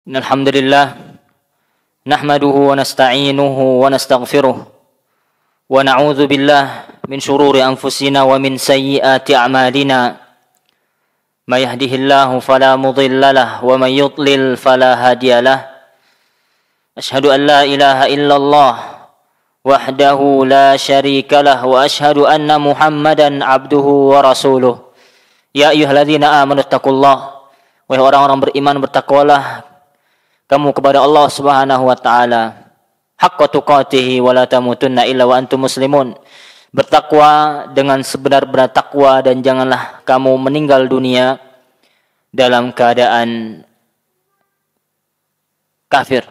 Innal hamdalillah nahmaduhu wa nasta'inuhu wa nastaghfiruh wa na'udzu billah min shururi anfusina wa min sayyiati a'malina may yahdihillahu fala mudilla lahu wa may yudlil fala hadiyalah asyhadu an la ilaha illallah wahdahu la syarika lah wa asyhadu anna Muhammadan abduhu wa rasuluh. Ya ayyuhalladzina amanu taqullaha, wahai orang-orang beriman, bertakwalah kamu kepada Allah Subhanahu wa taala haqqa tuqatih wa la tamutunna illa wa antum muslimun. Bertakwa dengan sebenar-benar takwa dan janganlah kamu meninggal dunia dalam keadaan kafir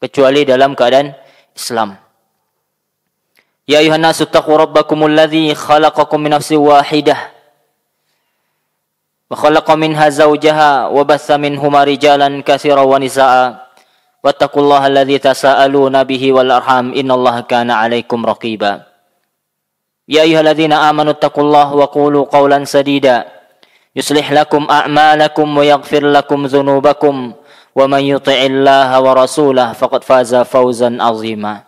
kecuali dalam keadaan Islam. Ya ayuhan nasu taqu rabbakumul ladzi khalaqakum min nafsin wahidah wa khalaqa minha zawjaha wa batha minhuma rijalan katsiran wa nisaa'a wattaqullaha alladzi tasaaluna bihi wal arham innallaha kana 'alaikum raqiba. Ya ayyuhalladzina amanu taqullaha wa qulu qawlan sadida yuslih lakum a'malakum wa yaghfir lakum dzunubakum wa man yuti'illaha wa rasulahu faqad faza fawzan 'azima.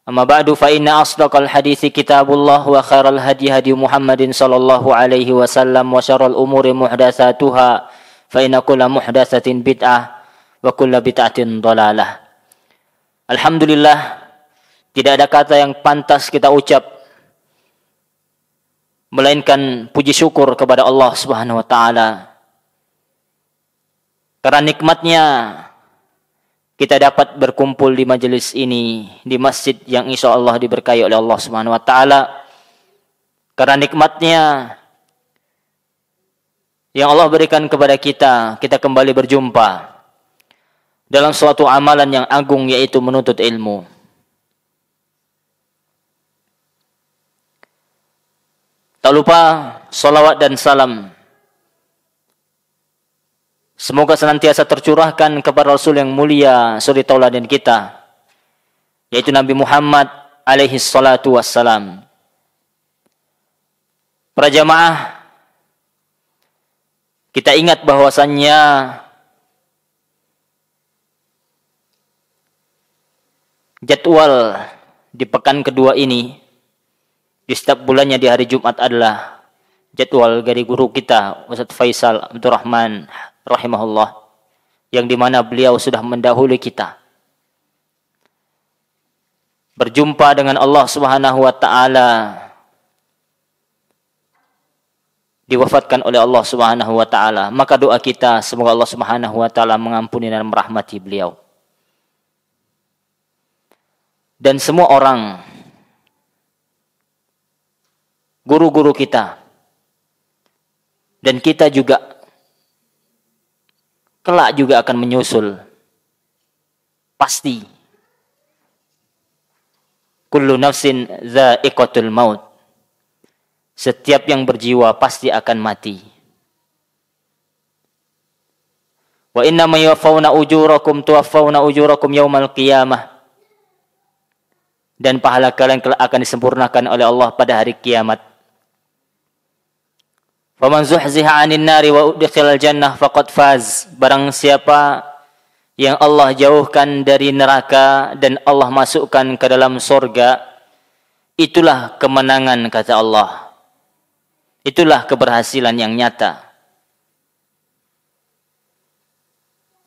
Amma ba'du fa inna asdaqal hadithi kitabullah wa khairal hadi hadi Muhammadin sallallahu alaihi wasallam wa syarrul umuri muhdatsatuha fa inna kulla muhdatsatin bid'ah wa kulla bid'atin dhalalah. Alhamdulillah, tidak ada kata yang pantas kita ucap melainkan puji syukur kepada Allah Subhanahu wa taala. Karena nikmatnya kita dapat berkumpul di majelis ini, di masjid yang insya Allah diberkahi oleh Allah Subhanahu wa taala. Karena nikmatnya yang Allah berikan kepada kita, kita kembali berjumpa dalam suatu amalan yang agung, yaitu menuntut ilmu. Tak lupa salawat dan salam semoga senantiasa tercurahkan kepada Rasul yang mulia, suri tauladan kita, yaitu Nabi Muhammad alaihi salatu wassalam. Para jamaah, kita ingat bahwasannya jadwal di pekan kedua ini, di setiap bulannya di hari Jumat adalah jadwal dari guru kita, Ustaz Faisal Abdurrahman rahimahullah, yang dimana beliau sudah mendahului kita berjumpa dengan Allah Subhanahu wa taala, diwafatkan oleh Allah Subhanahu wa taala. Maka doa kita semoga Allah Subhanahu wa taala mengampuni dan merahmati beliau dan semua orang guru-guru kita, dan kita juga kelak juga akan menyusul. Pasti. Kullu nafsin dha'iqatul maut. Setiap yang berjiwa pasti akan mati. Wa inna ma yuwaffawna ujurakum yaumal qiyamah. Dan pahala kalian kelak akan disempurnakan oleh Allah pada hari kiamat. Faman zuhziha 'anil nari wa udkhilal jannah faqad faz. Barang siapa yang Allah jauhkan dari neraka dan Allah masukkan ke dalam surga, itulah kemenangan, kata Allah. Itulah keberhasilan yang nyata.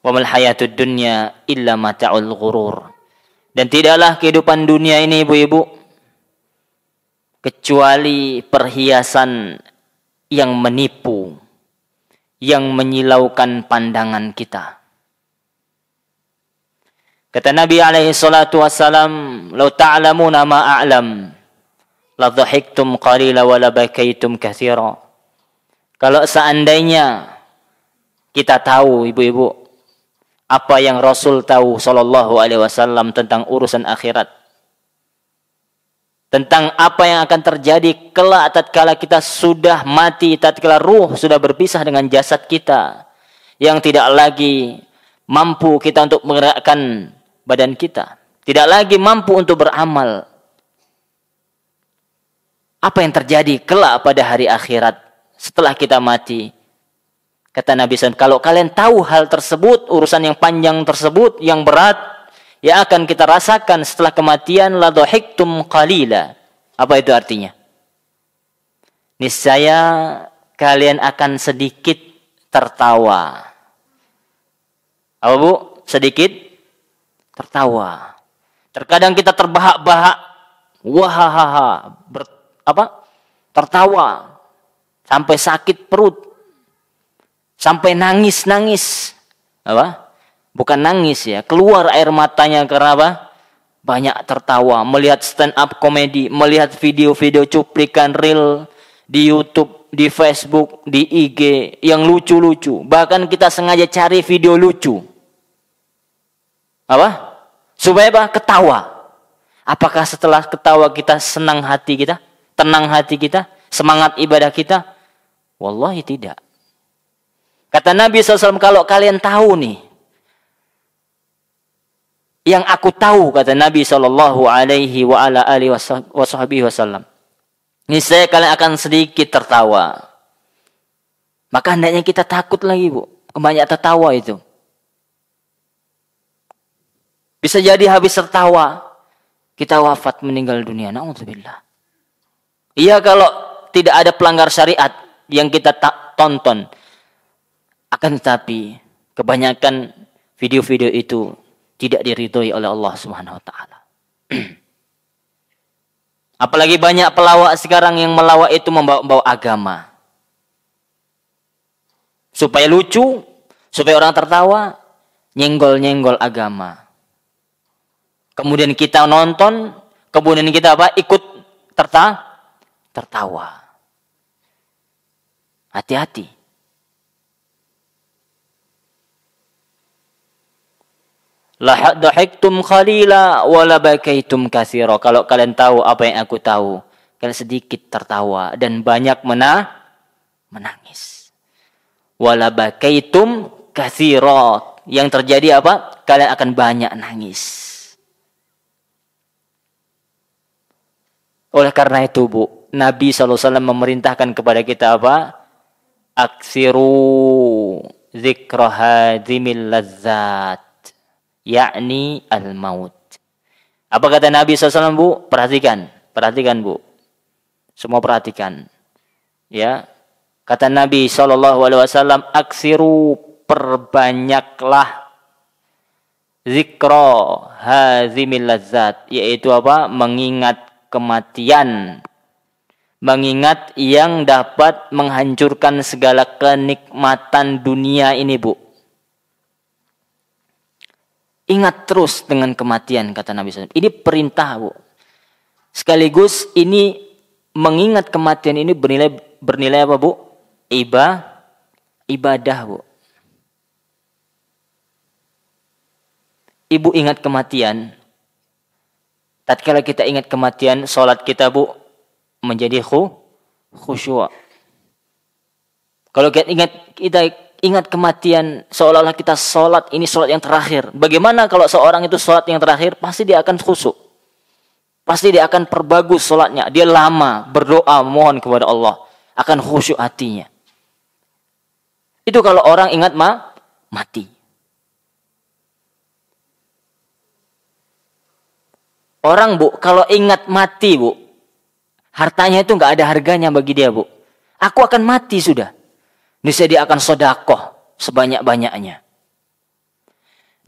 Wa mal hayatud dunya illa mata'ul ghurur. Dan tidaklah kehidupan dunia ini, ibu-ibu, kecuali perhiasan yang menipu, yang menyilaukan pandangan kita. Kata Nabi alaihi salatu wassalam, "Lau ta'lamuna ma a'lam, la dhahiktum qalila wa la bakaitum katsira." Kalau seandainya kita tahu, ibu-ibu, apa yang Rasul tahu sallallahu alaihi wasallam tentang urusan akhirat, tentang apa yang akan terjadi kelak tatkala kita sudah mati, tatkala ruh sudah berpisah dengan jasad kita, yang tidak lagi mampu kita untuk menggerakkan badan kita, tidak lagi mampu untuk beramal. Apa yang terjadi kelak pada hari akhirat setelah kita mati? Kata Nabi SAW, kalau kalian tahu hal tersebut, urusan yang panjang tersebut, yang berat, yang akan kita rasakan setelah kematian, la dhahiktum qalila. Apa itu artinya? Niscaya kalian akan sedikit tertawa. Apa Bu? Sedikit tertawa. Terkadang kita terbahak-bahak, wahahaha, tertawa sampai sakit perut, sampai nangis-nangis. Apa? Bukan nangis ya, keluar air matanya karena apa? Banyak tertawa, melihat stand up komedi, melihat video-video cuplikan reel di YouTube, di Facebook, di IG yang lucu-lucu. Bahkan kita sengaja cari video lucu. Apa? Supaya apa? Ketawa. Apakah setelah ketawa kita senang hati kita? Tenang hati kita? Semangat ibadah kita? Wallahi tidak. Kata Nabi SAW, kalau kalian tahu nih, yang aku tahu, kata Nabi SAW, niscaya kalian akan sedikit tertawa. Maka hendaknya kita takut lagi Bu, kebanyakan tertawa itu. Bisa jadi habis tertawa, kita wafat meninggal dunia. Na'udzubillah. Iya, kalau tidak ada pelanggar syariat yang kita tonton. Akan tetapi kebanyakan video-video itu tidak diridhoi oleh Allah Subhanahu wa taala. Apalagi banyak pelawak sekarang yang melawak itu membawa agama. Supaya lucu, supaya orang tertawa, nyenggol-nyenggol agama. Kemudian kita nonton, kemudian kita apa? Ikut tertawa. Hati-hati. La dhahiktum khalila wa la bakaitum katsira. Kalau kalian tahu apa yang aku tahu, kalian sedikit tertawa dan banyak menangis. Wa la bakaitum katsira. Yang terjadi apa? Kalian akan banyak nangis. Oleh karena itu Bu, Nabi SAW memerintahkan kepada kita apa? Aksiru zikra hadimil lazzat, yakni al-maut. Apa kata Nabi SAW Bu? Perhatikan Bu. Semua perhatikan. Ya, kata Nabi SAW, aksiru, perbanyaklah zikra hadimil lazzat, yaitu apa? Mengingat kematian, mengingat yang dapat menghancurkan segala kenikmatan dunia ini Bu. Ingat terus dengan kematian, kata Nabi SAW. Ini perintah Bu. Sekaligus ini mengingat kematian ini bernilai apa Bu? Ibadah Bu. Ibu ingat kematian. Tatkala kita ingat kematian, sholat kita Bu menjadi khusyuk. Kalau kita ingat kematian, seolah-olah kita sholat, ini sholat yang terakhir. Bagaimana kalau seorang itu sholat yang terakhir? Pasti dia akan khusyuk. Pasti dia akan perbagus sholatnya. Dia lama berdoa, mohon kepada Allah. Akan khusyuk hatinya. Itu kalau orang ingat mati. Orang Bu, kalau ingat mati Bu, hartanya itu nggak ada harganya bagi dia Bu. Aku akan mati sudah. Niscaya dia akan sedekah sebanyak-banyaknya.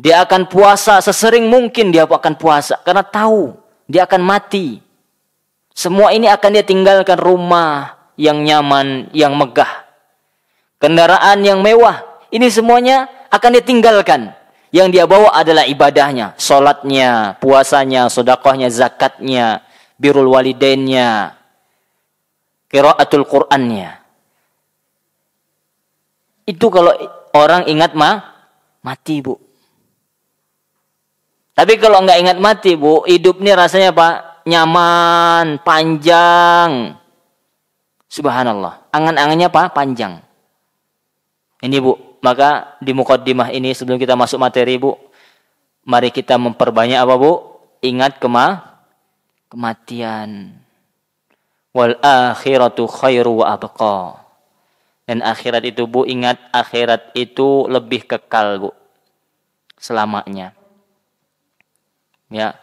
Dia akan puasa sesering mungkin dia akan puasa. Karena tahu dia akan mati. Semua ini akan dia tinggalkan, rumah yang nyaman, yang megah. Kendaraan yang mewah. Ini semuanya akan dia tinggalkan. Yang dia bawa adalah ibadahnya. Sholatnya, puasanya, sedekahnya, zakatnya, birrul walidainnya, qiraatul Qur'annya. Itu kalau orang ingat mati Bu. Tapi kalau nggak ingat mati Bu, hidup ini rasanya apa? Nyaman, panjang. Subhanallah. Angan-angannya apa? Panjang. Ini Bu. Maka di mukaddimah ini sebelum kita masuk materi Bu, mari kita memperbanyak apa Bu? Ingat kematian. Wal akhiratu khairu wa abqa. Dan akhirat itu Bu, ingat akhirat itu lebih kekal Bu, selamanya. Ya.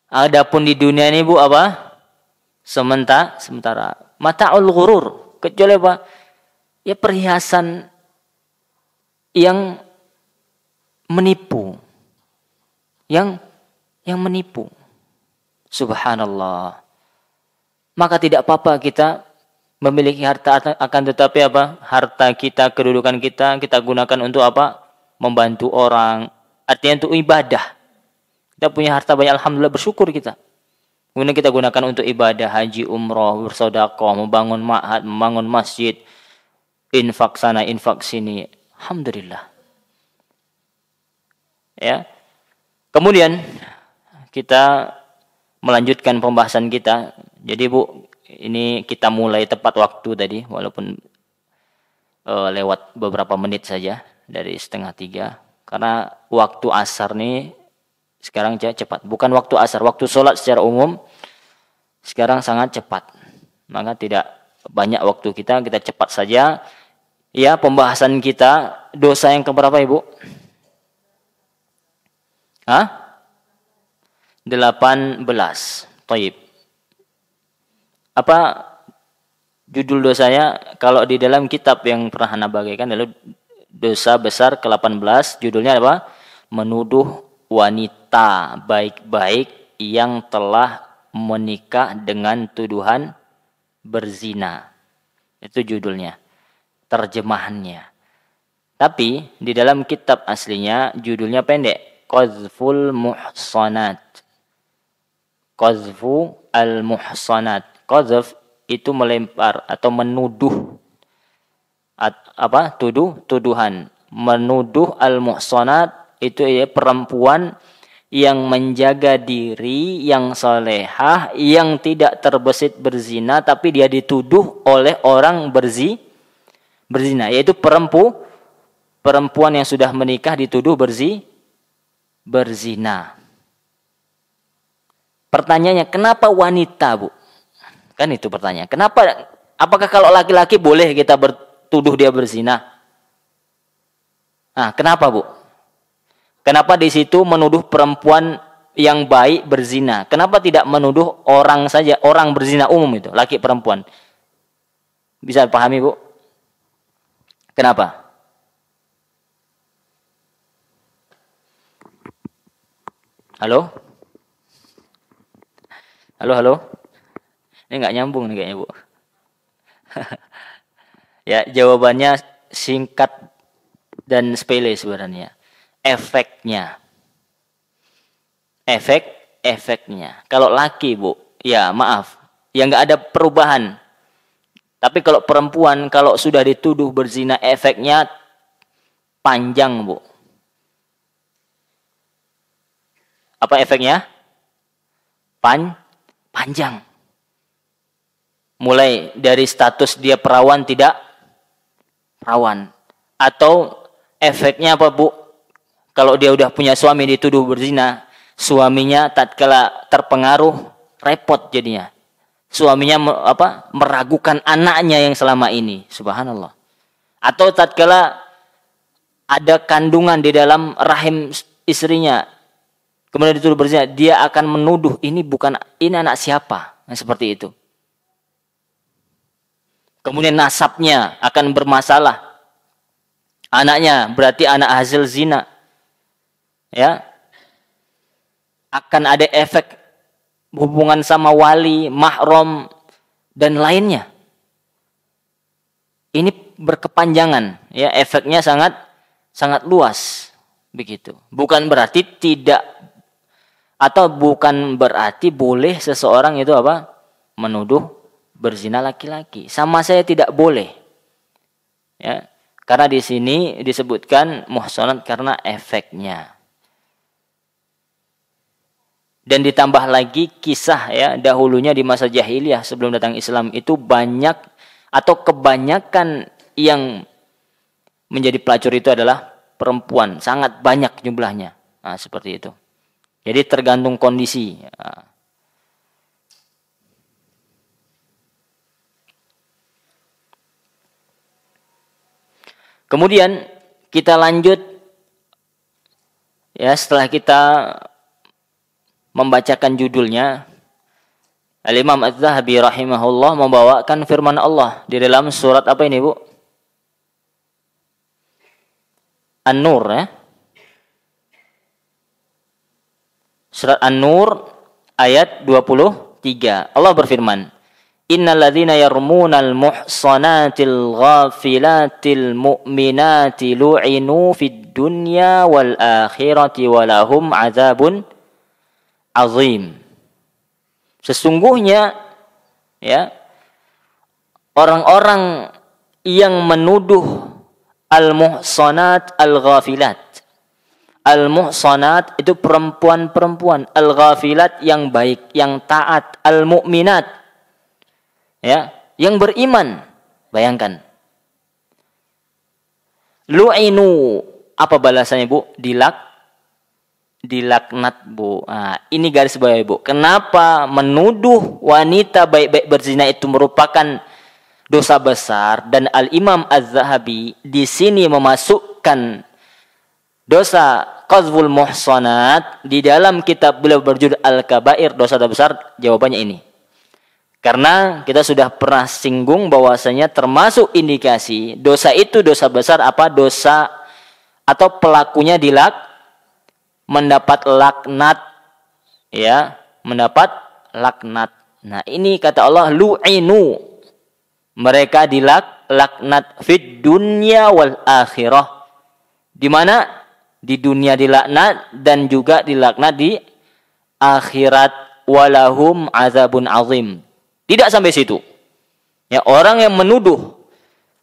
Adapun di dunia ini Bu apa? Sementara. Mata'ul ghurur. Kecuali apa? Ya perhiasan yang menipu. Yang menipu. Subhanallah. Maka tidak apa-apa kita memiliki harta, akan tetapi apa? Harta kita, kedudukan kita gunakan untuk apa? Membantu orang. Artinya untuk ibadah. Kita punya harta banyak, alhamdulillah, bersyukur kita. Kemudian kita gunakan untuk ibadah, haji, umroh, bersedekah, membangun ma'had, membangun masjid, infak sana, infak sini. Alhamdulillah. Ya. Kemudian kita melanjutkan pembahasan kita. Jadi Bu, ini kita mulai tepat waktu tadi, walaupun lewat beberapa menit saja dari 2:30. Karena waktu asar nih sekarang cepat. Bukan waktu asar, waktu sholat secara umum sekarang sangat cepat. Maka tidak banyak waktu kita cepat saja. Ya, pembahasan kita dosa yang keberapa Ibu? 18. Taib. Apa judul dosanya? Kalau di dalam kitab yang pernah Anda bagikan adalah dosa besar ke-18, judulnya apa? Menuduh wanita baik-baik yang telah menikah dengan tuduhan berzina. Itu judulnya, terjemahannya. Tapi di dalam kitab aslinya judulnya pendek. Qazful muhsanat. Qazfu al-muhsanat. Qazf itu melempar atau menuduh. Tuduhan. Menuduh al-muhsanat itu ya perempuan yang menjaga diri, yang salehah, yang tidak terbesit berzina, tapi dia dituduh oleh orang berzina. Yaitu perempuan yang sudah menikah dituduh berzina. Pertanyaannya, kenapa wanita Bu? Kan itu pertanyaan. Kenapa? Apakah kalau laki-laki boleh kita bertuduh dia berzina? Nah, kenapa Bu? Kenapa di situ menuduh perempuan yang baik berzina? Kenapa tidak menuduh orang saja, orang berzina umum itu, laki perempuan? Bisa pahami Bu? Kenapa? Halo? Halo? Ini nggak nyambung nih kayaknya Bu. Ya, jawabannya singkat dan sepele sebenarnya. Efeknya. Efeknya. Kalau laki Bu, ya maaf, ya nggak ada perubahan. Tapi kalau perempuan, kalau sudah dituduh berzina, efeknya panjang Bu. Apa efeknya? Panjang. Mulai dari status dia perawan tidak perawan. Atau efeknya apa Bu? Kalau dia udah punya suami dituduh berzina, suaminya tatkala terpengaruh repot jadinya. Suaminya meragukan anaknya yang selama ini. Subhanallah. Atau tatkala ada kandungan di dalam rahim istrinya, kemudian dituduh berzina, dia akan menuduh ini anak siapa? Nah, seperti itu. Kemudian nasabnya akan bermasalah. Anaknya berarti anak hasil zina. Ya. Akan ada efek hubungan sama wali, mahram dan lainnya. Ini berkepanjangan, ya, efeknya sangat luas begitu. Bukan berarti bukan berarti boleh seseorang itu menuduh berzina laki-laki. Sama saya tidak boleh. Ya. Karena di sini disebutkan muhsanat karena efeknya. Dan ditambah lagi kisah ya dahulunya di masa jahiliyah sebelum datang Islam itu banyak atau kebanyakan yang menjadi pelacur itu adalah perempuan. Sangat banyak jumlahnya. Nah, seperti itu. Jadi tergantung kondisi. Nah. Kemudian kita lanjut ya, setelah kita membacakan judulnya, Al-Imam Az-Zahabi rahimahullah membawakan firman Allah di dalam surat apa ini, Bu? An-Nur ya. Surat An-Nur ayat 23. Allah berfirman, Innal ladzina yarmunal muhsanatil ghafilatil mu'minati lu'inu fid dunya wal akhirati walahum azabun azim. Sesungguhnya ya, orang-orang yang menuduh al-muhsanat al-ghafilat. Al-muhsanat itu perempuan-perempuan, al-ghafilat yang baik, yang taat, al-mu'minat ya, yang beriman. Bayangkan. Lu'inu, apa balasannya, Bu? Dilaknat, Bu. Nah, ini garis bawah, Bu. Kenapa menuduh wanita baik-baik berzina itu merupakan dosa besar, dan Al-Imam Az-Zahabi di sini memasukkan dosa qazful muhsanat di dalam kitab beliau berjudul Al-Kabair, dosa besar? Jawabannya ini. Karena kita sudah pernah singgung bahwasanya termasuk indikasi dosa itu dosa besar apa? Dosa atau pelakunya mendapat laknat ya, mendapat laknat. Nah, ini kata Allah lu'inu, mereka dilaknat fid dunya wal akhirah. Di mana? Di dunia dilaknat dan juga dilaknat di akhirat. Walahum azabun azim. Tidak sampai situ. Ya, orang yang menuduh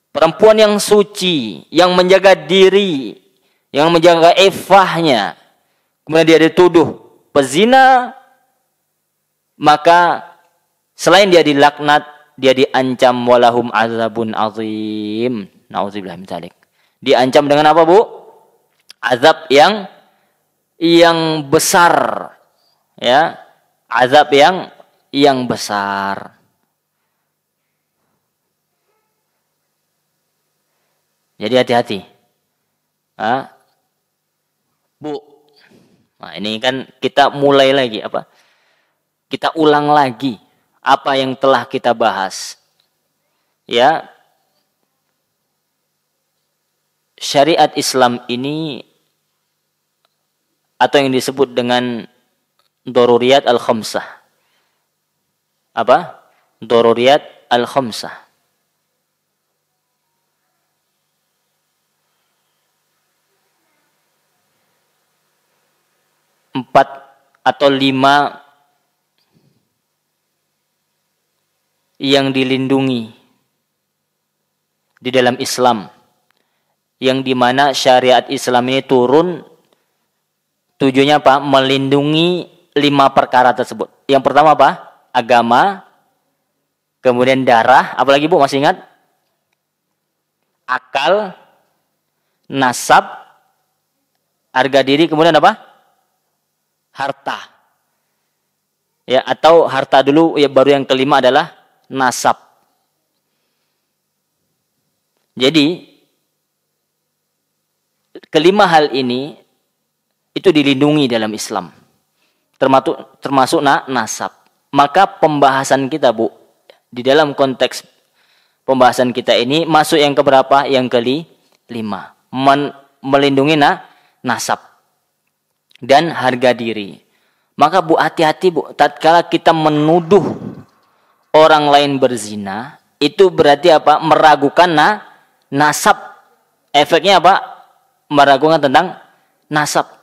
perempuan yang suci, yang menjaga diri, yang menjaga ifahnya, kemudian dia dituduh pezina, maka selain dia dilaknat, dia diancam walahum azabun azim. Nauzubillah min dzalik. Diancam dengan apa, Bu? Azab yang besar. Ya, azab yang besar. Jadi hati-hati. Bu. Nah, ini kan kita mulai lagi apa? Kita ulang lagi apa yang telah kita bahas. Ya. Syariat Islam ini atau yang disebut dengan daruriyat al-khamsah. Apa? Daruriyat al-khamsah. 4 atau 5 yang dilindungi di dalam Islam, yang dimana syariat Islam ini turun tujuannya apa? Melindungi 5 perkara tersebut. Yang pertama apa? Agama, kemudian darah, apalagi, Bu, masih ingat? Akal, nasab, harga diri, kemudian apa? Harta. Ya, atau harta dulu, ya, baru yang kelima adalah nasab. Jadi kelima hal ini itu dilindungi dalam Islam. Termasuk nasab. Maka pembahasan kita, Bu, di dalam konteks pembahasan kita ini masuk yang keberapa? Yang kelima. Melindungi nasab dan harga diri. Maka, Bu, hati-hati, Bu, tatkala kita menuduh orang lain berzina, itu berarti apa? Meragukan nasab. Efeknya apa? Meragukan tentang nasab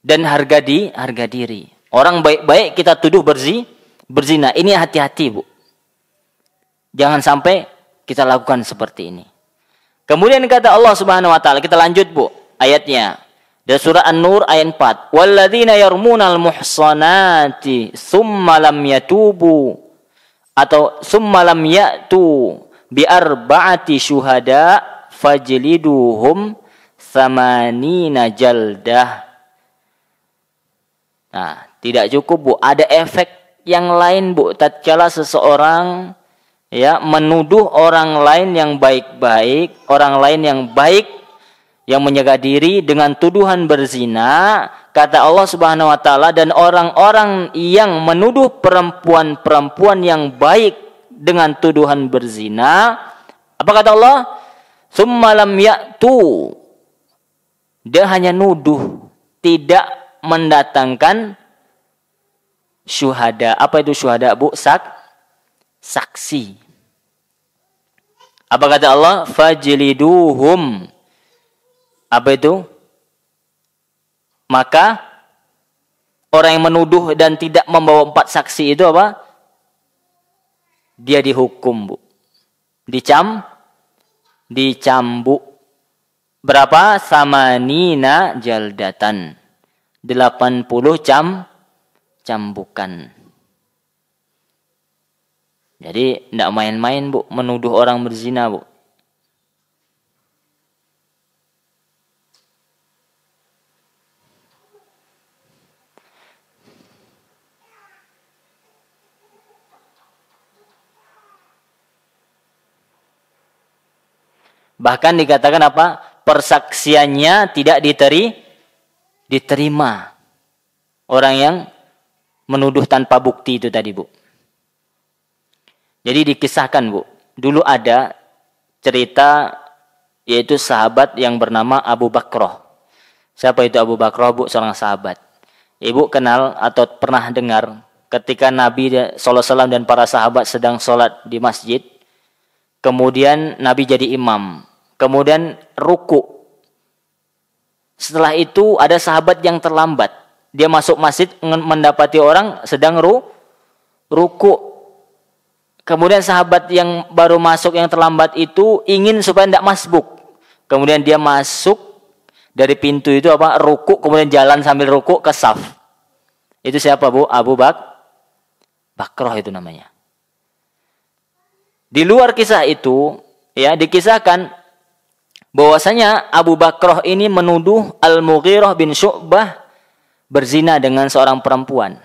dan harga diri. Orang baik-baik kita tuduh berzina. Ini hati-hati, Bu. Jangan sampai kita lakukan seperti ini. Kemudian kata Allah Subhanahu wa taala, kita lanjut, Bu, ayatnya. Dari surah An-Nur ayat 4. Walladzina yarmunal muhsanati tsumma lam yatubu atau tsumma lam ya'tu bi arba'ati syuhada fajliduhum tsamanina jaldah. Nah, tidak cukup, Bu, ada efek yang lain, Bu, tatkala seseorang ya, menuduh orang lain yang baik-baik, orang lain yang baik, yang menjaga diri dengan tuduhan berzina, kata Allah Subhanahu wa taala, dan orang-orang yang menuduh perempuan-perempuan yang baik dengan tuduhan berzina, apa kata Allah? Tsumma lam ya'tu. Dia hanya nuduh, tidak mendatangkan syuhada. Apa itu syuhada, Bu? Saksi. Apa kata Allah? Fajliduhum. Apa itu? Maka orang yang menuduh dan tidak membawa 4 saksi itu apa? Dia dihukum, Bu. Dicambuk. Berapa? Samanina jaldatan. 80 cambukan. Jadi tidak main-main, Bu, menuduh orang berzina, Bu. Bahkan dikatakan apa? Persaksiannya tidak diterima. Orang yang menuduh tanpa bukti itu tadi, Bu. Jadi dikisahkan, Bu. Dulu ada cerita, yaitu sahabat yang bernama Abu Bakrah. Siapa itu Abu Bakrah, Bu? Seorang sahabat. Ibu kenal atau pernah dengar ketika Nabi SAW dan para sahabat sedang sholat di masjid. Kemudian Nabi jadi imam. Kemudian ruku. Setelah itu ada sahabat yang terlambat. Dia masuk masjid mendapati orang sedang ruku. Kemudian sahabat yang baru masuk yang terlambat itu ingin supaya tidak masbuk. Kemudian dia masuk dari pintu itu apa? Ruku, kemudian jalan sambil ruku ke saf. Itu siapa, Bu? Abu Bakrah itu namanya. Di luar kisah itu, ya, dikisahkan bahwasanya Abu Bakrah ini menuduh Al-Mughirah bin Syu'bah berzina dengan seorang perempuan.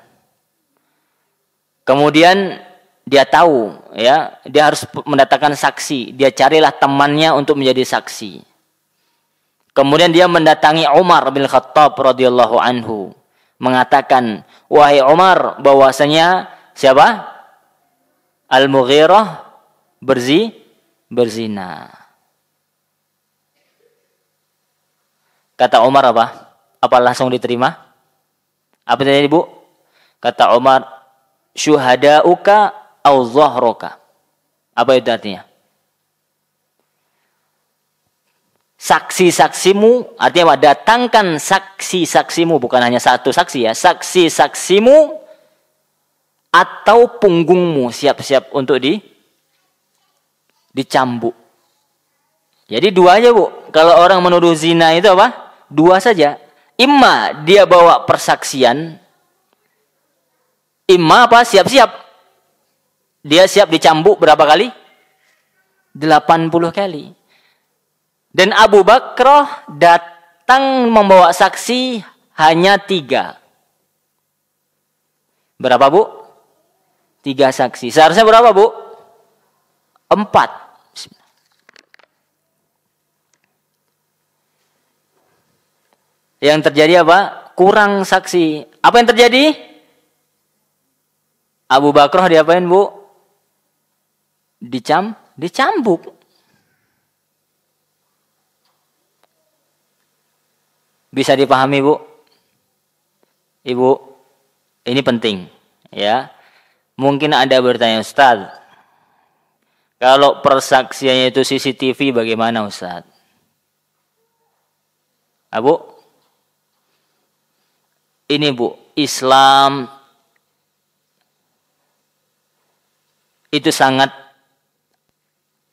Kemudian dia tahu, ya, dia harus mendatangkan saksi. Dia carilah temannya untuk menjadi saksi. Kemudian dia mendatangi Umar bin Khattab radhiyallahu anhu, mengatakan, "Wahai Umar, bahwasanya siapa? Al-Mughirah berzina." Kata Umar apa? Apa langsung diterima? Apa tadi, Bu? Kata Umar, "Syuhada'uka au dhahruka." Apa itu artinya? Saksi-saksimu, artinya apa? Datangkan saksi-saksimu, bukan hanya satu saksi, ya. Saksi-saksimu atau punggungmu siap-siap untuk dicambuk. Jadi dua aja, Bu. Kalau orang menuduh zina itu apa? Dua saja. Imma dia bawa persaksian, imma apa? Siap-siap. Dia siap dicambuk berapa kali? 80 kali. Dan Abu Bakrah datang membawa saksi hanya 3. Berapa, Bu? 3 saksi. Seharusnya berapa, Bu? 4. Yang terjadi apa? Kurang saksi. Apa yang terjadi? Abu Bakrah diapain, Bu? Dicambuk. Bisa dipahami, Bu? Ibu, ini penting, ya. Mungkin Anda bertanya, Ustaz, kalau persaksiannya itu CCTV bagaimana, Ustaz? Bu? Ini, Bu, Islam itu sangat,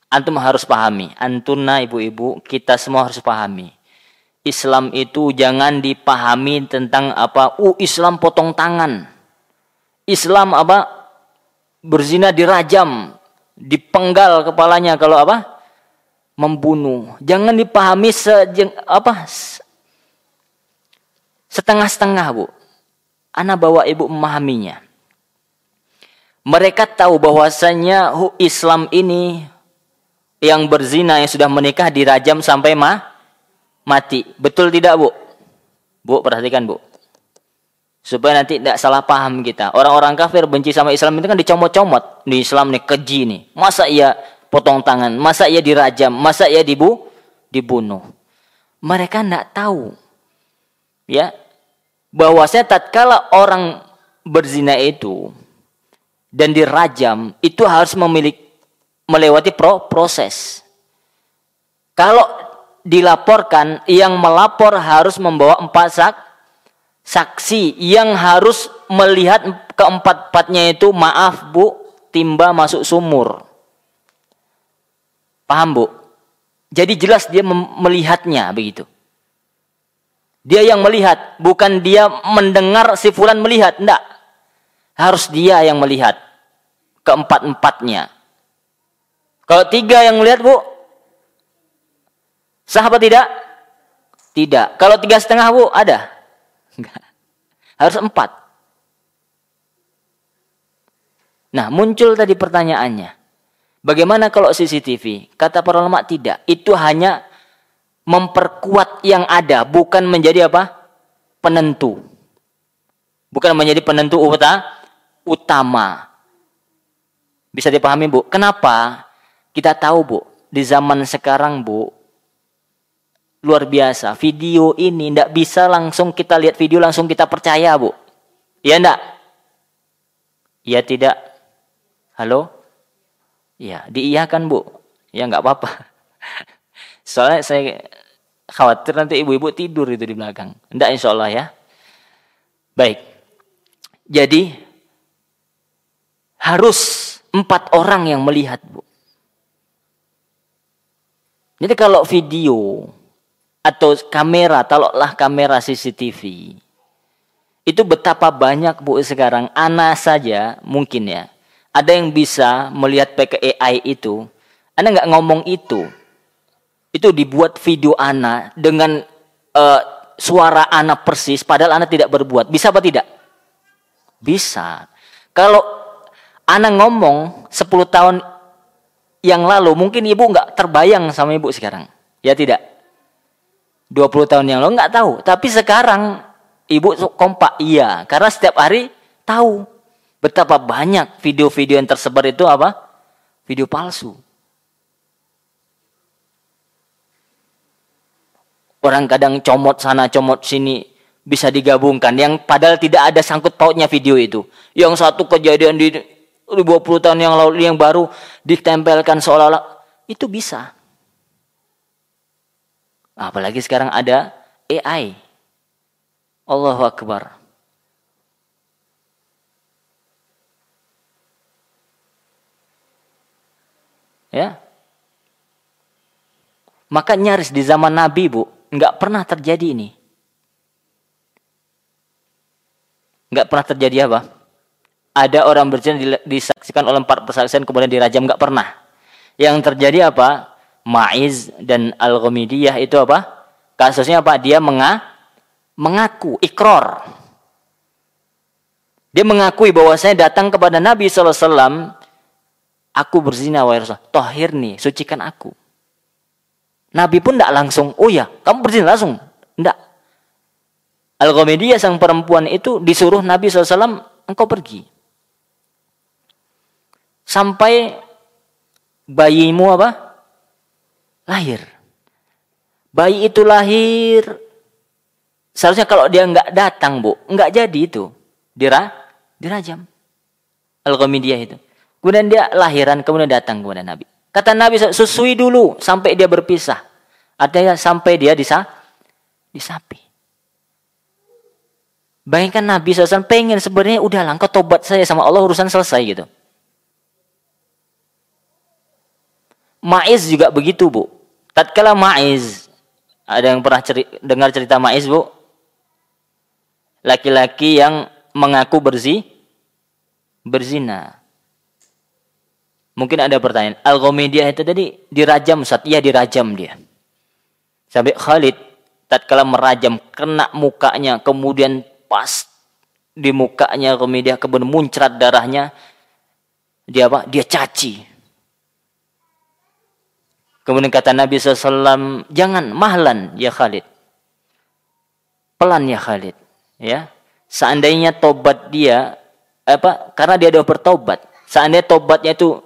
antum harus pahami. Antuna, ibu-ibu, kita semua harus pahami. Islam itu jangan dipahami tentang apa, Islam potong tangan. Islam apa? Berzina dirajam, dipenggal kepalanya kalau apa? Membunuh. Jangan dipahami setengah-setengah, Bu. Ana bawa ibu memahaminya. Mereka tahu bahwasanya Islam ini yang berzina, yang sudah menikah dirajam sampai mati. Betul tidak, Bu? Bu, perhatikan, Bu. Supaya nanti tidak salah paham kita. Orang-orang kafir benci sama Islam itu kan dicomot-comot. Di Islam nih keji nih. Masa ia potong tangan? Masa ia dirajam? Masa ia dibunuh? Mereka tidak tahu. Ya. Bahwasanya tatkala orang berzina itu dan dirajam, itu harus melewati proses. Kalau dilaporkan, yang melapor harus membawa 4 saksi yang harus melihat keempat-empatnya itu, maaf Bu, timba masuk sumur. Paham Bu? Jadi jelas dia melihatnya begitu. Dia yang melihat, bukan dia mendengar si fulan melihat, enggak. Harus dia yang melihat keempat-empatnya. Kalau 3 yang melihat Bu, sah apa tidak? Tidak. Kalau 3,5 Bu, ada? Enggak. Harus 4. Nah, muncul tadi pertanyaannya. Bagaimana kalau CCTV? Kata para ulama tidak. Itu hanya memperkuat yang ada, bukan menjadi apa? Penentu. Bukan menjadi penentu utama. Bisa dipahami, Bu? Kenapa? Kita tahu, Bu, di zaman sekarang, Bu, luar biasa. Video ini tidak bisa langsung kita lihat video langsung kita percaya, Bu. Iya enggak? Iya tidak? Halo? Iya, diiyakan, Bu. Ya enggak apa-apa. Soalnya saya khawatir nanti ibu-ibu tidur itu di belakang. Enggak, insya Allah ya. Baik. Jadi harus 4 orang yang melihat, Bu. Jadi kalau video atau kamera, taruhlah kamera CCTV, itu betapa banyak, Bu, sekarang. Ana saja mungkin ya, ada yang bisa melihat pakai AI itu. Ana nggak ngomong itu dibuat video Ana dengan suara Ana persis, padahal Ana tidak berbuat. Bisa apa tidak? Bisa. Kalau Ana ngomong 10 tahun yang lalu, mungkin ibu nggak terbayang sama ibu sekarang. Ya tidak? 20 tahun yang lalu nggak tahu. Tapi sekarang ibu kompak, iya. Karena setiap hari tahu betapa banyak video-video yang tersebar itu apa? Video palsu. Orang kadang comot sana, comot sini, bisa digabungkan. Yang padahal tidak ada sangkut pautnya video itu. Yang satu kejadian di 20 tahun yang lalu, yang baru ditempelkan seolah-olah. Itu bisa. Apalagi sekarang ada AI. Allahu Akbar. Ya. Maka nyaris di zaman Nabi, Bu, nggak pernah terjadi ini. Nggak pernah terjadi apa? Ada orang berzina disaksikan oleh 4 persaksian kemudian dirajam, nggak pernah. Yang terjadi apa? Ma'iz dan Al-Ghamidiyah itu apa? Kasusnya apa? Dia mengaku, ikrar. Dia mengakui bahwasanya datang kepada Nabi SAW, aku berzina wahai Rasul, tahhirni, sucikan aku. Nabi pun tidak langsung, oh ya, kamu berzina langsung. Tidak. Al-Ghamidiyah sang perempuan itu disuruh Nabi SAW, engkau pergi. Sampai bayimu apa? Lahir. Bayi itu lahir. Seharusnya kalau dia nggak datang, Bu, nggak jadi itu. Dirajam. Al-Ghamidiyah itu. Kemudian dia lahiran, kemudian datang kepada Nabi. Kata Nabi, susui dulu sampai dia berpisah. Artinya sampai dia disapi. Bayangkan Nabi SAW pengen sebenarnya udahlah engkau tobat saya sama Allah, urusan selesai gitu. Ma'iz juga begitu, Bu. Tatkala Ma'iz, ada yang pernah dengar cerita Ma'iz, Bu? Laki-laki yang mengaku berzina. Mungkin ada pertanyaan, Al-Ghamidiyah itu tadi dirajam, Ustaz? Iya, dirajam dia. Sampai Khalid tatkala merajam, kena mukanya, kemudian pas di mukanya Al-Ghamidiyah kemudian muncrat darahnya, Dia apa? Dia caci. Kemudian kata Nabi SAW, jangan, mahlan ya Khalid. Pelan ya Khalid. Ya. Seandainya tobat dia, karena dia sudah bertobat. Seandainya tobatnya itu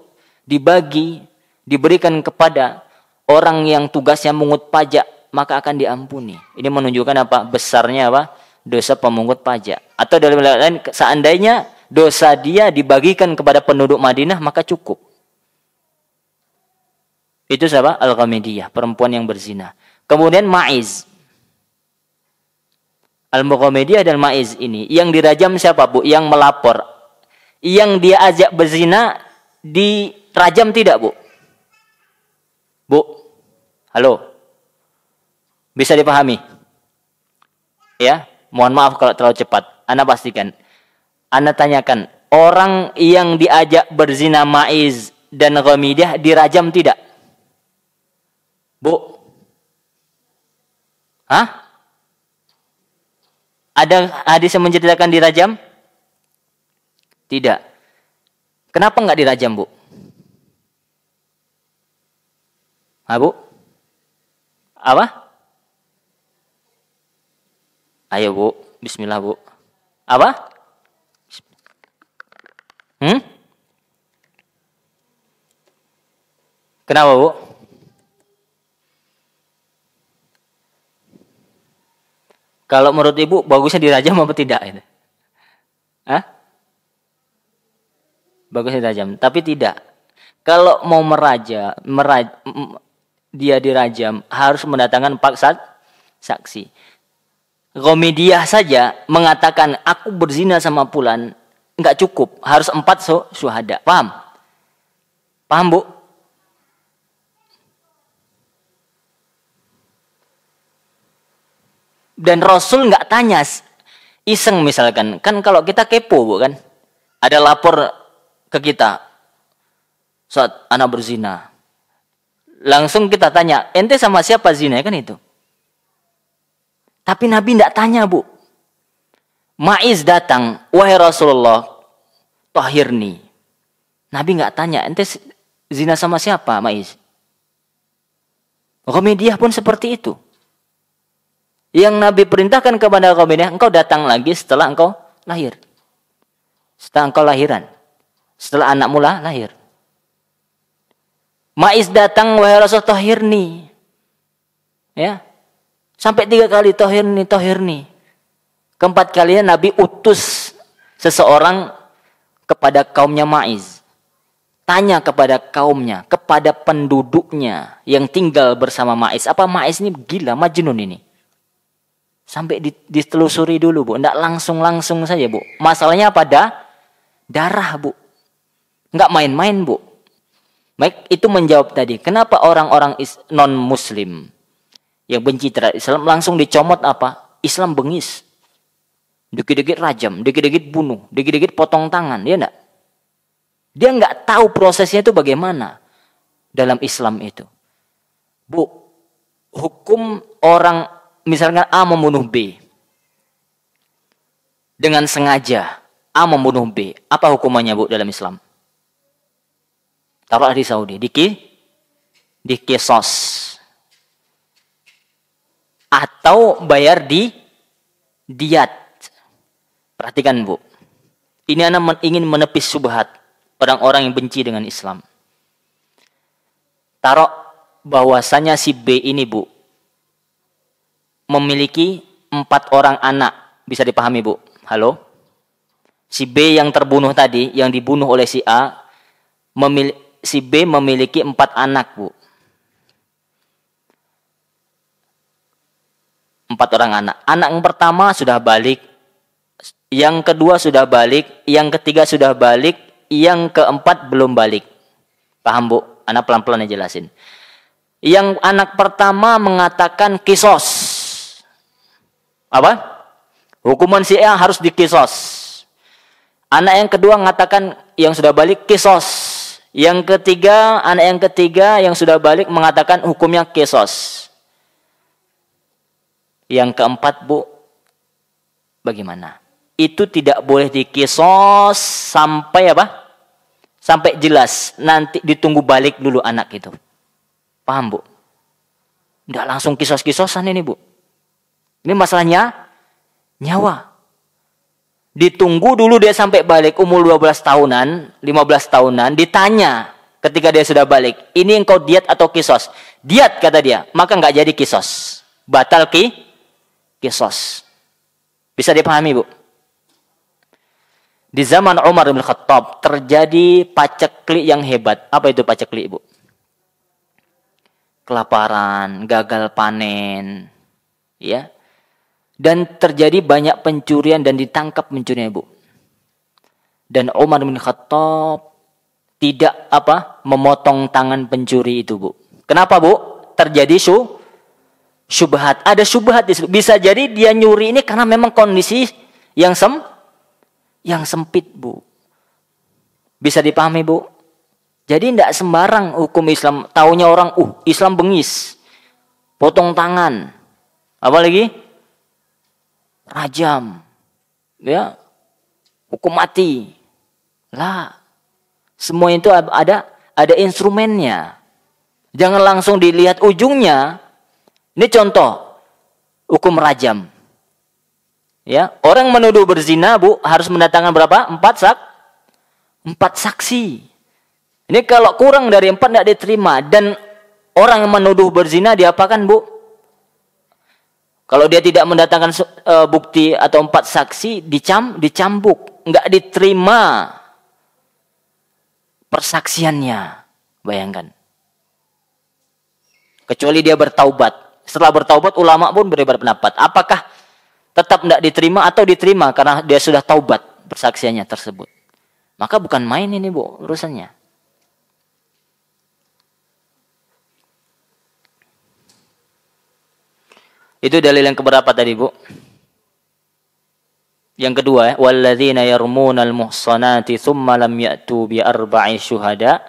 diberikan kepada orang yang tugasnya mengut pajak, maka akan diampuni. Ini menunjukkan apa? Besarnya apa? Dosa pemungut pajak. Atau dalam lain, seandainya dosa dia dibagikan kepada penduduk Madinah, maka cukup. Itu siapa? Al-Ghamidiyah, perempuan yang berzina. Kemudian Ma'iz. Al-Ghamidiyah dan Ma'iz ini. Yang dirajam siapa, Bu? Yang melapor. Yang dia ajak berzina, dirajam tidak, Bu? Bu? Halo? Bisa dipahami? Ya? Mohon maaf kalau terlalu cepat. Ana pastikan. Ana tanyakan. Orang yang diajak berzina Ma'iz dan Ghamidiyah dirajam tidak? Bu? Hah? Ada hadis yang menceritakan dirajam? Tidak. Kenapa enggak dirajam, Bu? Bu? Apa? Ayo, Bu. Bismillah, Bu. Apa? Kenapa, Bu? Kalau menurut Ibu, bagusnya dirajam apa tidak? Hah? Bagusnya dirajam. Tapi tidak. Kalau mau dia dirajam, harus mendatangkan 4 saksi. Ghamidiyah saja mengatakan, aku berzina sama Fulan, enggak cukup. Harus 4 syuhada. Paham? Paham, Bu? Dan Rasul nggak tanya, iseng misalkan. Kan kalau kita kepo, Bu, kan. Ada lapor ke kita, saat anak berzina. Langsung kita tanya, ente sama siapa zina? Kan itu. Tapi Nabi nggak tanya, Bu. Ma'iz datang, wahai Rasulullah, tahirni. Nabi nggak tanya, ente zina sama siapa, Ma'iz? Ghamidiyah pun seperti itu. Yang Nabi perintahkan kepada Ghamidiyah, engkau datang lagi setelah engkau lahir. Setelah engkau lahiran. Setelah anakmu lahir. Ma'iz datang, wahai Rasul, tahirni. Ya. Sampai 3 kali, tahirni. Keempat kalinya Nabi utus seseorang kepada kaumnya Ma'iz. Tanya kepada kaumnya, kepada penduduknya yang tinggal bersama Ma'iz. Apa Ma'iz ini gila, majnun ini? Sampai ditelusuri dulu, Bu. Enggak langsung saja, Bu. Masalahnya apa? Darah, Bu. Enggak main-main, Bu. Baik, itu menjawab tadi. Kenapa orang-orang non-muslim yang benci terhadap Islam langsung dicomot apa? Islam bengis. Dikit-dikit rajam, dikit-dikit bunuh, dikit-dikit potong tangan. Dia enggak. Dia enggak tahu prosesnya itu bagaimana dalam Islam itu. Bu, hukum orang, misalkan A membunuh B. Dengan sengaja A membunuh B. Apa hukumannya, Bu, dalam Islam? Taruhlah di Saudi. Dikisos. Atau bayar diat. Perhatikan, Bu. Ini anak ingin menepis subhat orang-orang yang benci dengan Islam. Taruh bahwasanya si B ini, Bu, memiliki 4 orang anak. Bisa dipahami, Bu? Halo? Si B yang terbunuh tadi, yang dibunuh oleh si A, si B memiliki 4 anak, Bu. 4 orang anak. Anak yang pertama sudah balik, yang kedua sudah balik, yang ketiga sudah balik, yang keempat belum balik. Paham, Bu? Anak pelan-pelan jelasin. Yang anak pertama mengatakan kisos. Apa? Hukuman si A harus dikisos. Anak yang kedua mengatakan yang sudah balik kisos. Yang ketiga, anak yang ketiga yang sudah balik mengatakan hukumnya kisos. Yang keempat, Bu, bagaimana? Itu tidak boleh dikisos sampai apa? Sampai jelas, nanti ditunggu balik dulu anak itu. Paham, Bu? Nggak langsung kisos-kisosan ini, Bu. Ini masalahnya nyawa. Ditunggu dulu dia sampai balik umur 12 tahunan, 15 tahunan, ditanya ketika dia sudah balik, ini engkau diat atau kisos? Diat, kata dia, maka nggak jadi kisos. Batal kisos. Bisa dipahami, Bu? Di zaman Umar bin Khattab terjadi paceklik yang hebat. Apa itu paceklik, Bu? Kelaparan, gagal panen, ya. Dan terjadi banyak pencurian dan ditangkap pencurinya, Bu. Dan Umar bin Khattab tidak memotong tangan pencuri itu, Bu. Kenapa, Bu? Terjadi syubhat. Ada syubhat di situ. Bisa jadi dia nyuri ini karena memang kondisi yang sempit, Bu. Bisa dipahami, Bu? Jadi tidak sembarang hukum Islam. Taunya orang, Islam bengis. Potong tangan. Apalagi? Rajam. Ya. Hukum mati. Lah. Semua itu ada instrumennya. Jangan langsung dilihat ujungnya. Ini contoh. Hukum rajam. Ya, orang menuduh berzina, Bu, harus mendatangkan berapa? 4 saksi. Ini kalau kurang dari 4 tidak diterima. Dan orang yang menuduh berzina diapakan, Bu? Kalau dia tidak mendatangkan bukti atau 4 saksi, dicambuk, nggak diterima persaksiannya. Bayangkan. Kecuali dia bertaubat. Setelah bertaubat, ulama pun berbeda pendapat. Apakah tetap tidak diterima atau diterima karena dia sudah taubat persaksiannya tersebut? Maka bukan main ini, Bu, urusannya. Itu dalil yang keberapa tadi, Bu? Yang kedua, walladzina yarmunal muhsanati tsumma lam ya'tu bi arba'i syuhada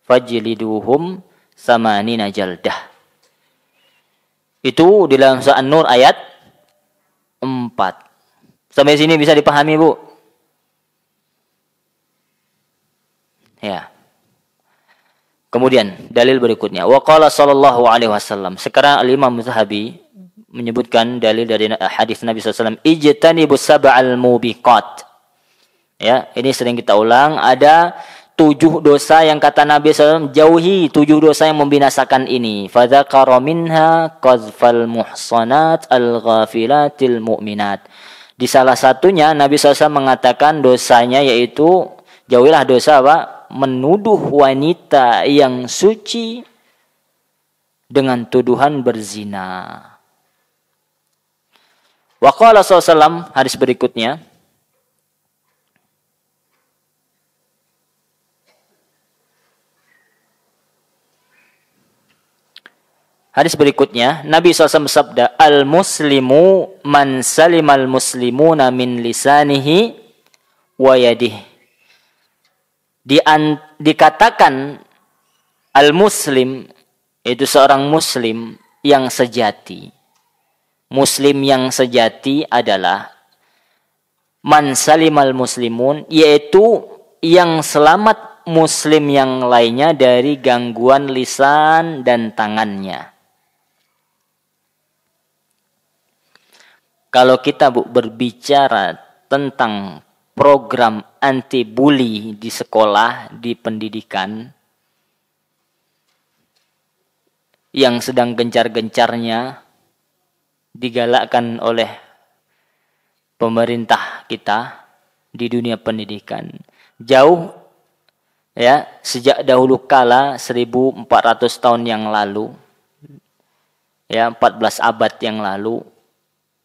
fajliduhum samanina jaldah. Itu di dalam surah An-Nur ayat 4. Sampai sini bisa dipahami, Bu? Ya. Kemudian dalil berikutnya, wa qala sallallahu alaihi wasallam. Sekarang Al-Imam Zahabi menyebutkan dalil dari hadis Nabi SAW, ijtanibus sab'al mubiqat. Ya, ini sering kita ulang. Ada 7 dosa yang kata Nabi SAW, jauhi 7 dosa yang membinasakan ini. Fadzakara minha qazfal muhsanat al-ghafilatil mu'minat. Di salah satunya Nabi SAW mengatakan dosanya yaitu jauhilah dosa menuduh wanita yang suci dengan tuduhan berzina. Wa qala sallallahu hadis berikutnya, Nabi SAW bersabda, al-muslimu man salimal muslimuna min lisanihi wa yadihi. Dikatakan al-muslim itu seorang muslim yang sejati. Muslim yang sejati adalah man salimal muslimun, yaitu yang selamat muslim yang lainnya dari gangguan lisan dan tangannya. Kalau kita, Bu, berbicara tentang program anti bully di sekolah, di pendidikan, yang sedang gencar-gencarnya digalakkan oleh pemerintah kita di dunia pendidikan. Jauh, ya, sejak dahulu kala 1400 tahun yang lalu, ya, 14 abad yang lalu,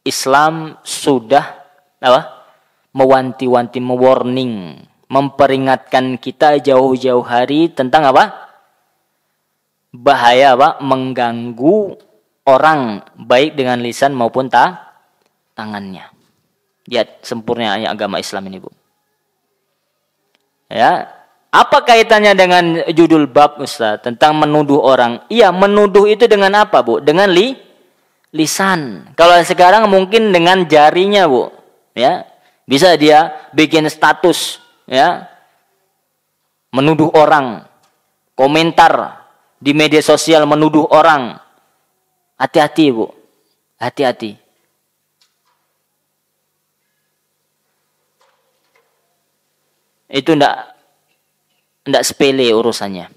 Islam sudah mewanti-wanti, mewarning, memperingatkan kita jauh-jauh hari tentang bahaya mengganggu orang baik dengan lisan maupun tangannya. Lihat sempurnanya agama Islam ini, Bu. Ya, apa kaitannya dengan judul bab, Ustaz, tentang menuduh orang? Iya, menuduh itu dengan apa, Bu? Dengan lisan. Kalau sekarang mungkin dengan jarinya, Bu. Ya, bisa dia bikin status, ya, menuduh orang, komentar di media sosial menuduh orang. Hati-hati, Bu. Hati-hati. Itu ndak sepele urusannya.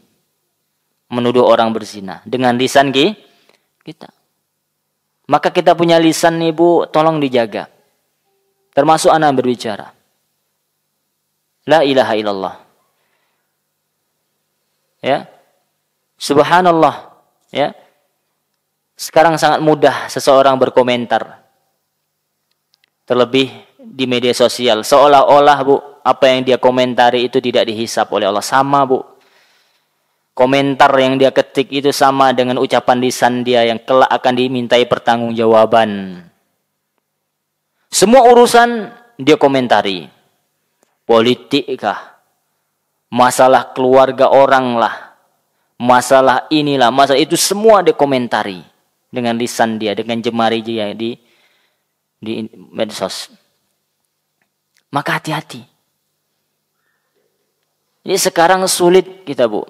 Menuduh orang berzina dengan lisan kita. Maka kita punya lisan nih, Bu, tolong dijaga. Termasuk anak berbicara. La ilaha illallah. Ya. Subhanallah, ya. Sekarang sangat mudah seseorang berkomentar. Terlebih di media sosial, seolah-olah, Bu, apa yang dia komentari itu tidak dihisap oleh Allah. Sama, Bu. Komentar yang dia ketik itu sama dengan ucapan lisan dia yang kelak akan dimintai pertanggungjawaban. Semua urusan dia komentari. Politik kah? Masalah keluarga orang lah. Masalah inilah, masalah itu semua dia komentari dengan lisan dia, dengan jemari dia di medsos. Maka hati-hati. Ini sekarang sulit kita, Bu.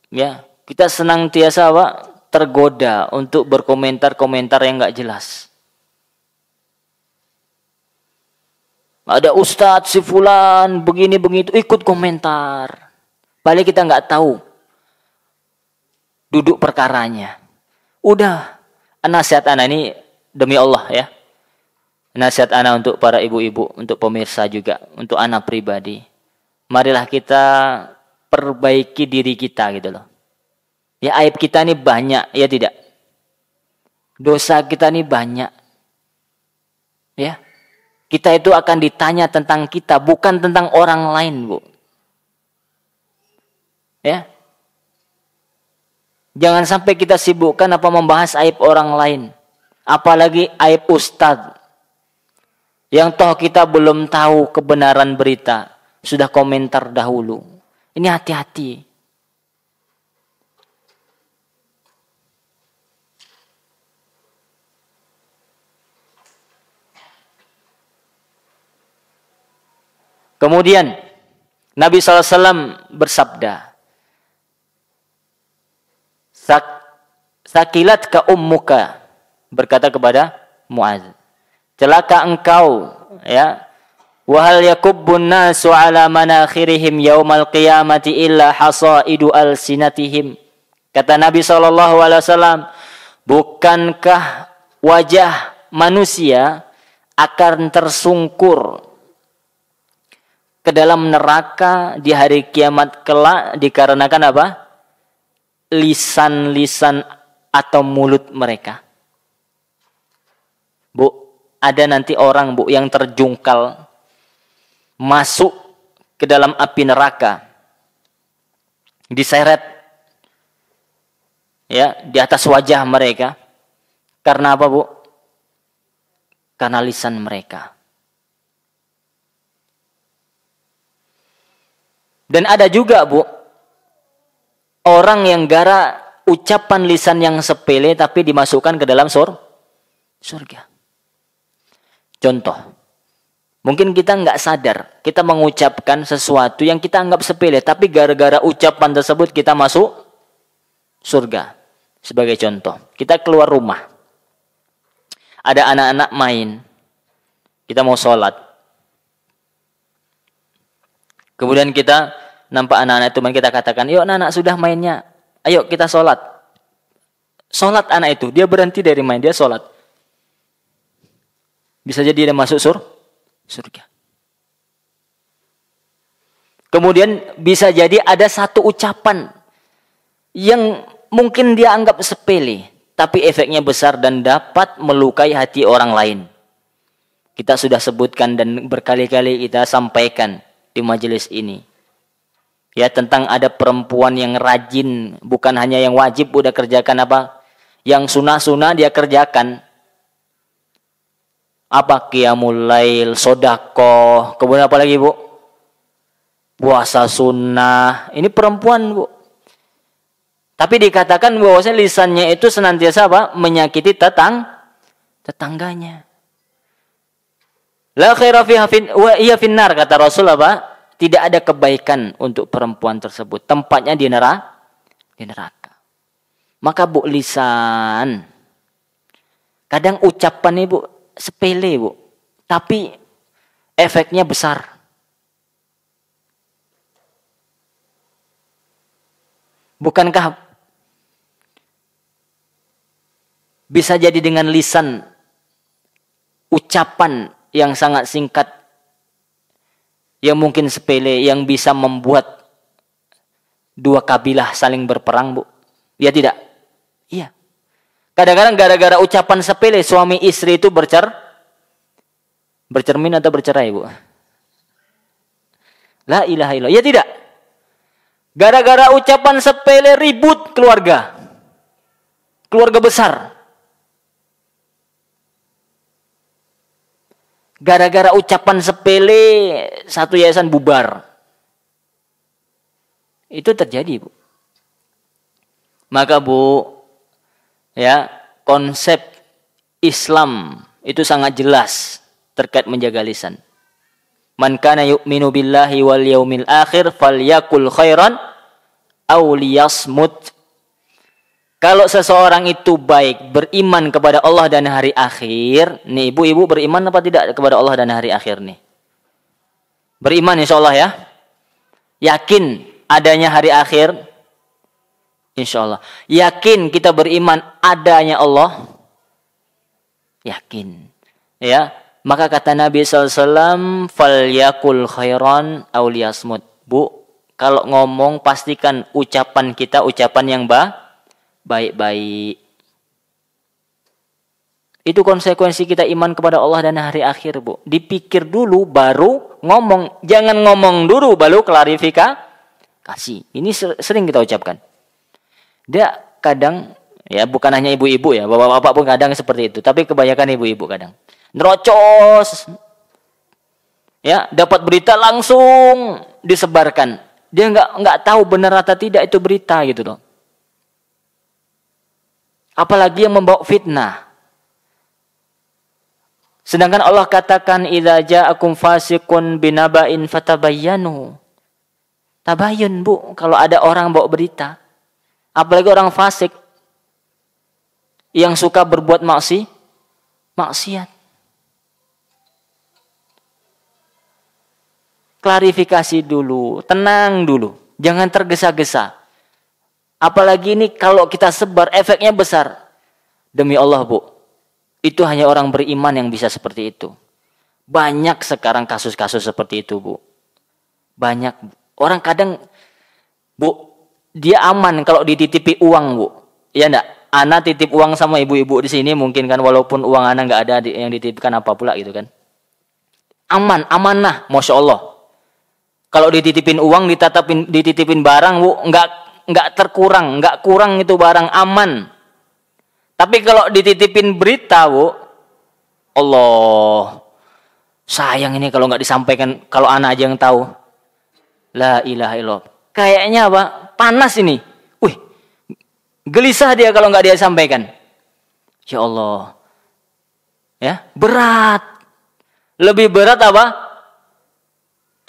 Ya, kita senantiasa, Pak, tergoda untuk berkomentar-komentar yang enggak jelas. Ada ustadz si fulan begini begitu ikut komentar. Padahal kita enggak tahu duduk perkaranya. Udah, nasihat anak ini demi Allah ya. Nasihat anak untuk para ibu-ibu, untuk pemirsa juga, untuk anak pribadi. Marilah kita perbaiki diri kita gitu loh. Ya, aib kita ini banyak, ya tidak? Dosa kita ini banyak. Ya. Kita itu akan ditanya tentang kita, bukan tentang orang lain, Bu. Ya. Jangan sampai kita sibukkan apa membahas aib orang lain. Apalagi aib ustadz. Yang toh kita belum tahu kebenaran berita. Sudah komentar dahulu. Ini hati-hati. Kemudian Nabi SAW bersabda, Sakilat ka ummuka, berkata kepada Muaz, celaka engkau, ya. Wahal yakubbun nasu ala manakhirihim yaumal qiyamati illa hasaidu alsinatihim. Kata Nabi SAW, bukankah wajah manusia akan tersungkur ke dalam neraka di hari kiamat kelak dikarenakan apa? Lisan-lisan atau mulut mereka. Bu, ada nanti orang, Bu, yang terjungkal masuk ke dalam api neraka, diseret ya di atas wajah mereka. Karena apa, Bu? Karena lisan mereka. Dan ada juga, Bu, orang yang gara ucapan lisan yang sepele tapi dimasukkan ke dalam surga. Contoh, mungkin kita nggak sadar, kita mengucapkan sesuatu yang kita anggap sepele, tapi gara-gara ucapan tersebut kita masuk surga. Sebagai contoh, kita keluar rumah, ada anak-anak main, kita mau sholat, kemudian kita nampak anak-anak itu main, kita katakan, yuk anak-anak sudah mainnya, ayo kita sholat. Sholat anak itu, dia berhenti dari main, dia sholat. Bisa jadi dia masuk surga. Kemudian bisa jadi ada satu ucapan yang mungkin dia anggap sepele, tapi efeknya besar dan dapat melukai hati orang lain. Kita sudah sebutkan dan berkali-kali kita sampaikan di majelis ini. Ya, tentang ada perempuan yang rajin, bukan hanya yang wajib udah kerjakan apa, yang sunah-sunah dia kerjakan. Apa? Qiyamul lail, sedekah, kemudian apa lagi, Bu? Puasa sunnah. Ini perempuan, Bu. Tapi dikatakan bahwasanya lisannya itu senantiasa apa? Menyakiti tetangganya. La khaira fiha wa hiya finnar, kata Rasul apa? Tidak ada kebaikan untuk perempuan tersebut. Tempatnya di neraka. Maka Bu, lisan. Kadang ucapan Bu sepele Bu. Tapi efeknya besar. Bukankah bisa jadi dengan lisan ucapan yang sangat singkat, yang mungkin sepele, yang bisa membuat dua kabilah saling berperang Bu? Ya tidak? Iya. Kadang-kadang gara-gara ucapan sepele suami istri itu bercermin atau bercerai Bu? La ilaha illallah. Ya tidak? Gara-gara ucapan sepele ribut keluarga. Keluarga besar. Gara-gara ucapan sepele satu yayasan bubar. Itu terjadi Bu. Maka Bu, ya, konsep Islam itu sangat jelas terkait menjaga lisan. Man kana yu'minu billahi wal yaumil akhir falyakul khairan aw liyasmut. Kalau seseorang itu baik, beriman kepada Allah dan hari akhir, nih ibu-ibu beriman apa tidak kepada Allah dan hari akhir nih? Beriman insyaallah ya. Yakin adanya hari akhir? Insyaallah. Yakin kita beriman adanya Allah? Yakin. Ya. Maka kata Nabi SAW, falyakul khairan aw liyasmut. Bu, kalau ngomong pastikan ucapan kita ucapan yang baik-baik. Itu konsekuensi kita iman kepada Allah dan hari akhir Bu. Dipikir dulu baru ngomong. Jangan ngomong dulu baru klarifikasi. Ini sering kita ucapkan. Dia kadang, ya bukan hanya ibu-ibu ya, bapak-bapak pun kadang seperti itu. Tapi kebanyakan ibu-ibu kadang nerocos, ya, dapat berita langsung disebarkan. Dia nggak tahu benar atau tidak itu berita gitu loh. Apalagi yang membawa fitnah. Sedangkan Allah katakan idza ja'akum fasiqun binaba'in fatabayyanu. Tabayyun Bu, kalau ada orang bawa berita. Apalagi orang fasik yang suka berbuat maksiat. Klarifikasi dulu, tenang dulu, jangan tergesa-gesa. Apalagi ini kalau kita sebar efeknya besar. Demi Allah Bu, itu hanya orang beriman yang bisa seperti itu. Banyak sekarang kasus-kasus seperti itu Bu. Banyak. Orang kadang Bu, dia aman kalau dititipi uang Bu. Ya enggak? Ana titip uang sama ibu-ibu di sini mungkin kan, walaupun uang ana enggak ada yang dititipkan apa pula gitu kan. Amanah, Masya Allah. Kalau dititipin uang, dititipin barang, Bu, enggak terkurang, enggak kurang itu barang, aman. Tapi kalau dititipin berita, Bu, Allah, sayang ini kalau enggak disampaikan, kalau anak aja yang tahu. La ilaha illallah. Kayaknya apa? Panas ini. Wih, gelisah dia kalau enggak dia sampaikan. Ya Allah. Ya, berat. Lebih berat apa?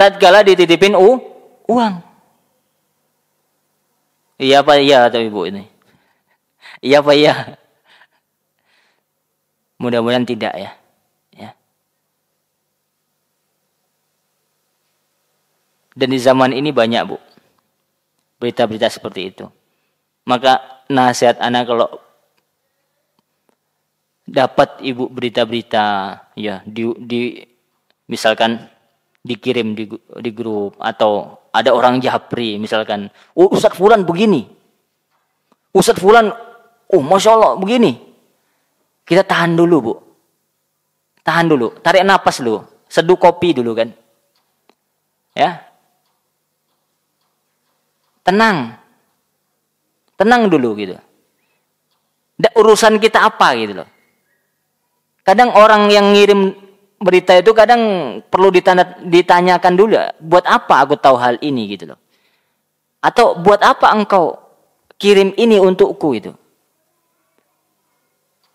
Tatkala dititipin uang. Iya apa iya atau ibu ini? Iya apa iya? Mudah-mudahan tidak ya. Ya. Dan di zaman ini banyak Bu, berita-berita seperti itu. Maka nasihat anak kalau dapat ibu berita-berita ya di misalkan dikirim di grup, atau ada orang japri misalkan, Ustadz Fulan begini, Ustadz Fulan, Masya Allah begini. Kita tahan dulu Bu, tahan dulu, tarik napas dulu, seduh kopi dulu kan, ya, tenang dulu gitu. Urusan kita apa gitu loh. Kadang orang yang ngirim berita itu kadang perlu ditanyakan dulu, buat apa aku tahu hal ini gitu loh. Atau buat apa engkau kirim ini untukku itu.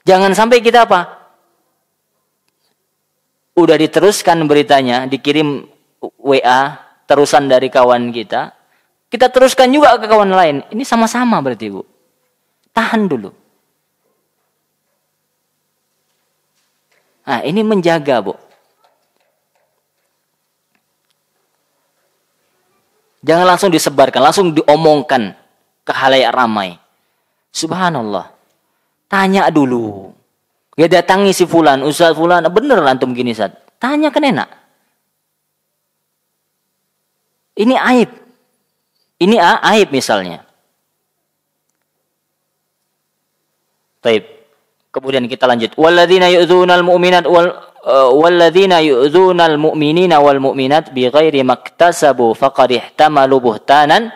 Jangan sampai kita apa? Udah diteruskan beritanya, dikirim WA, terusan dari kawan kita, kita teruskan juga ke kawan lain. Ini sama-sama berarti, Bu. Tahan dulu. Nah, ini menjaga, Bu. Jangan langsung disebarkan, langsung diomongkan ke khalayak ramai. Subhanallah. Tanya dulu. Ya datangi si fulan, Ustaz fulan, bener antum gini, Ustaz. Tanya kan enak. Ini aib. Ini aib misalnya. Baik. Kemudian kita lanjut. Walladzina yu'dzunal mu'minat walladzina yu'dzunal mu'minina wal mu'minat bighairi maktasabu faqad ihtamalu buhtanan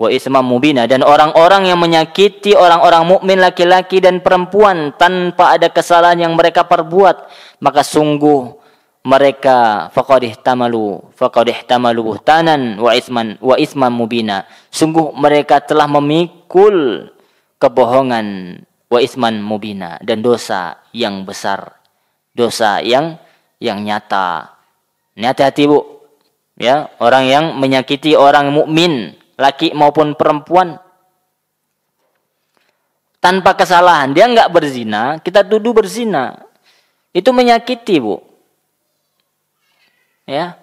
wa ismam mubina. Dan orang-orang yang menyakiti orang-orang mukmin laki-laki dan perempuan tanpa ada kesalahan yang mereka perbuat, maka sungguh mereka faqad ihtamalu buhtanan wa isman mubina. Sungguh mereka telah memikul kebohongan wa isman mubina, dan dosa yang besar, dosa yang nyata. Ini hati-hati, Bu. Ya, orang yang menyakiti orang mukmin, laki maupun perempuan tanpa kesalahan, dia enggak berzina, kita tuduh berzina. Itu menyakiti, Bu. Ya.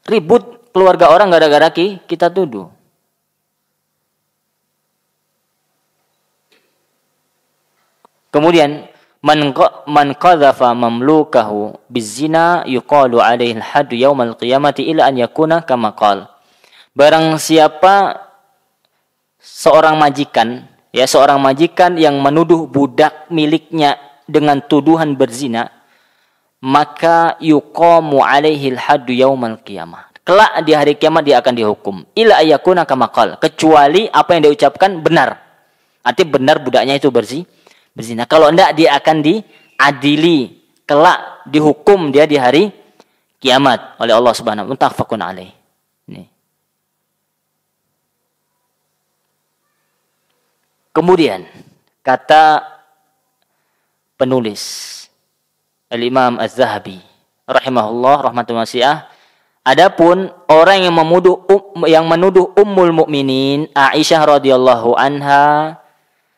Ribut keluarga orang gara-gara kita tuduh. Kemudian man qadhafa mamlukahu bizina yuqalu alaihi al-hadd yaumal qiyamati ila an yakuna kama qala. Barang siapa seorang majikan yang menuduh budak miliknya dengan tuduhan berzina, maka yuqamu alaihi al-hadd yaumal qiyamah. Kelak di hari kiamat dia akan dihukum. Ila ayakuna kama qala, kecuali apa yang dia ucapkan benar. Artinya benar budaknya itu berzina. Kalau enggak, dia akan diadili, kelak dihukum dia di hari kiamat oleh Allah Subhanahu wa ta'ala. Muttafaqun alaih. Kemudian kata penulis Al-Imam Az-Zahabi rahimahullah rahmatun wasi'ah, adapun orang yang menuduh Ummul Mukminin Aisyah radhiyallahu anha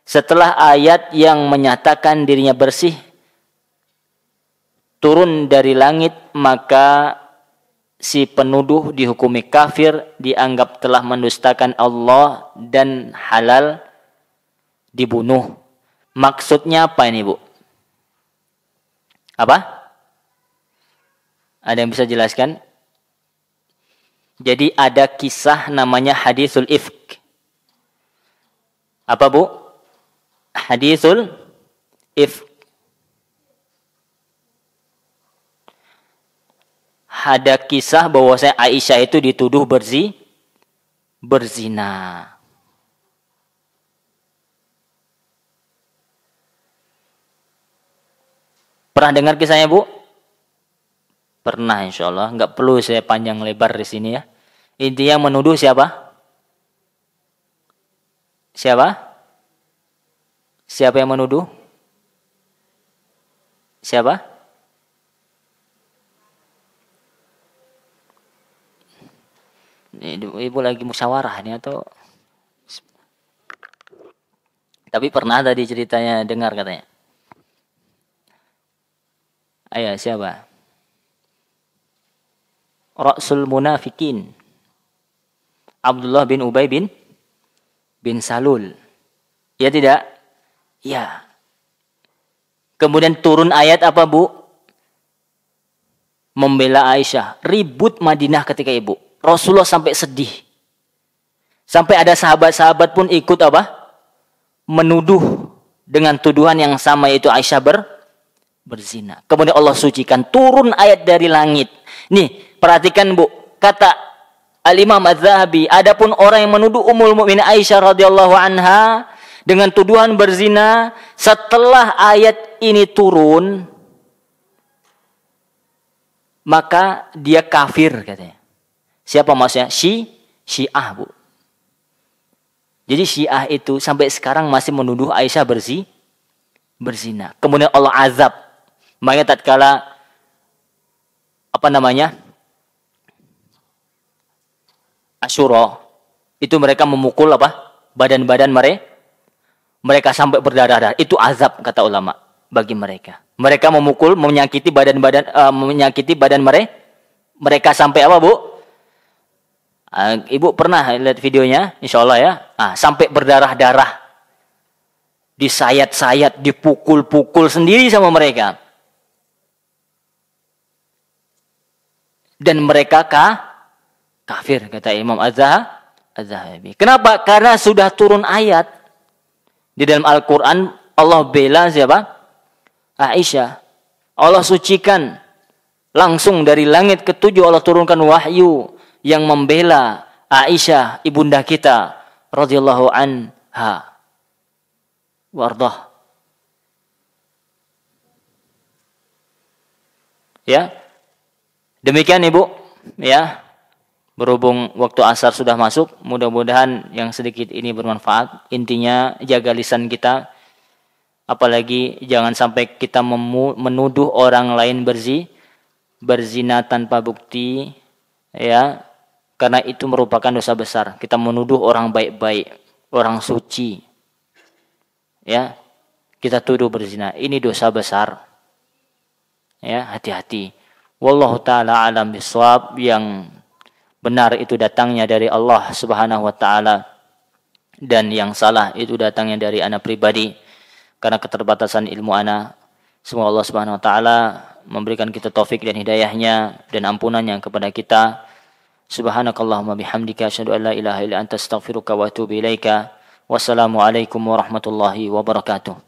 setelah ayat yang menyatakan dirinya bersih turun dari langit, maka si penuduh dihukumi kafir, dianggap telah mendustakan Allah dan halal dibunuh. Maksudnya apa ini, Bu? Apa? Ada yang bisa jelaskan? Jadi ada kisah namanya hadisul ifk. Apa, Bu? Hadisul ifk. Ada kisah bahwasanya Aisyah itu dituduh berzina. Pernah dengar kisahnya, Bu? Pernah, insyaallah. Enggak perlu saya panjang lebar di sini ya. Intinya menuduh siapa? Siapa yang menuduh? Siapa? Ibu lagi musyawarah nih atau? Tapi pernah tadi ceritanya dengar katanya. Ayo, siapa? Ra'sul munafikin. Abdullah bin Ubay bin Salul. Ya tidak? Ya. Kemudian turun ayat apa, Bu? Membela Aisyah. Ribut Madinah ketika Ibu. Rasulullah sampai sedih. Sampai ada sahabat-sahabat pun ikut apa? Menuduh dengan tuduhan yang sama, yaitu Aisyah berzina. Kemudian Allah sucikan. Turun ayat dari langit. Nih, perhatikan, Bu. Kata Al-Imam Az-Zahabi, adapun orang yang menuduh Ummul Mukminin Aisyah radhiyallahu anha dengan tuduhan berzina, setelah ayat ini turun, maka dia kafir katanya. Siapa maksudnya? Syiah, Bu. Jadi Syiah itu sampai sekarang masih menuduh Aisyah berzina. Kemudian Allah azab. Makanya tatkala apa namanya? Asyura. Itu mereka memukul apa? Badan-badan mereka sampai berdarah-darah. Itu azab kata ulama bagi mereka. Mereka memukul, menyakiti badan mereka sampai apa, Bu? Ibu pernah lihat videonya, insya Allah ya. Sampai berdarah-darah, disayat-sayat, dipukul-pukul sendiri sama mereka. Dan mereka kafir, kata Imam Az-Zahabi. Kenapa? Karena sudah turun ayat di dalam Al-Quran. Allah bela siapa? Aisyah. Allah sucikan langsung dari langit ketujuh. Allah turunkan wahyu yang membela Aisyah, ibunda kita radhiyallahu anha wardah. Ya, demikian Ibu. Ya, berhubung waktu asar sudah masuk, mudah-mudahan yang sedikit ini bermanfaat. Intinya jaga lisan kita, apalagi jangan sampai kita menuduh orang lain berzina tanpa bukti, ya, karena itu merupakan dosa besar. Kita menuduh orang baik-baik, orang suci, ya, kita tuduh berzina, ini dosa besar. Ya, hati-hati. Wallahu taala alam bisawab. Yang benar itu datangnya dari Allah Subhanahu wa taala, dan yang salah itu datangnya dari ana pribadi karena keterbatasan ilmu ana. Semoga Allah Subhanahu wa taala memberikan kita taufik dan hidayahnya dan ampunannya kepada kita. Subhanakallahumma bihamdika asyhadu an la ilaha illa anta astaghfiruka wa atubu ilaika. Wassalamualaikum warahmatullahi wabarakatuh.